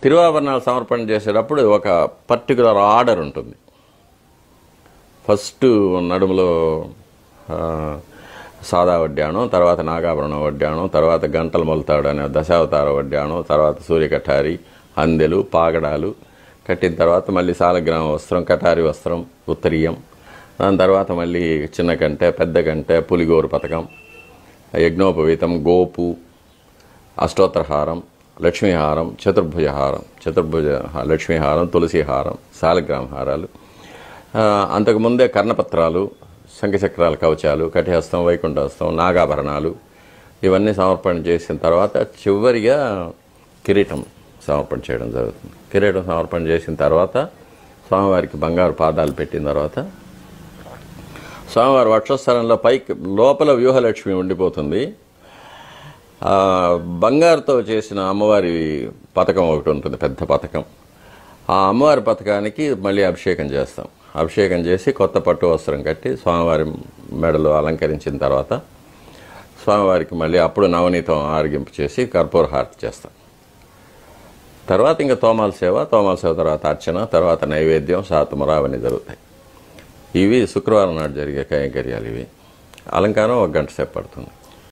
తిరువాభరణాలు సమర్పణ చేసేటప్పుడు ఒక పర్టికులర్ ఆర్డర్ ఉంటుంది. ఫస్ట్ నడుములో సాదా వడ్డాణం, తర్వాత నాగాభరణం వడ్డాణం, తర్వాత గంటల మొలతాడు అనే దశావతార వడ్డాణం, తర్వాత సూర్యకఠారి, అందెలు, పాగడాలు కట్టిన తర్వాత మళ్ళీ సాలగ్రామ వస్త్రం, కఠారి వస్త్రం, ఉత్తరీయం, దాని తర్వాత మళ్ళీ చిన్న కంటె, పెద్ద కంటె, పులిగోరు పథకం, యజ్ఞోపవీతం, గోపు, అష్టోత్తరహారం, లక్ష్మీహారం, చతుర్భుజ లక్ష్మీహారం, తులసిహారం, సాలగ్రామ హారాలు, అంతకుముందే కర్ణపత్రాలు, శంఖచక్రాల కవచాలు, కటిహస్తం, వైకుంఠహస్తం, నాగాభరణాలు ఇవన్నీ సమర్పణ చేసిన తర్వాత చివరిగా కిరీటం సమర్పణ చేయడం జరుగుతుంది. కిరీటం సమర్పణ చేసిన తర్వాత స్వామివారికి బంగారు పాదాలు పెట్టిన తర్వాత స్వామివారి వక్షస్థలంలో పైకి లోపల వ్యూహలక్ష్మి ఉండిపోతుంది. బంగారుతో చేసిన అమ్మవారి పథకం ఒకటి ఉంటుంది, పెద్ద పథకం. ఆ అమ్మవారి పథకానికి మళ్ళీ అభిషేకం చేస్తాం. అభిషేకం చేసి కొత్త పట్టు వస్త్రం కట్టి స్వామివారి మెడలో అలంకరించిన తర్వాత స్వామివారికి మళ్ళీ అప్పుడు నవనీతం ఆరగింపు చేసి కర్పూర హారతి చేస్తాం. తర్వాత ఇంకా తోమాల సేవ తర్వాత అర్చన, తర్వాత నైవేద్యం, శాతముర అవన్నీ జరుగుతాయి. ఇవి శుక్రవారం నాడు జరిగే కైంకర్యాలు. ఇవి అలంకారం 1 గంట సేపు పడుతుంది.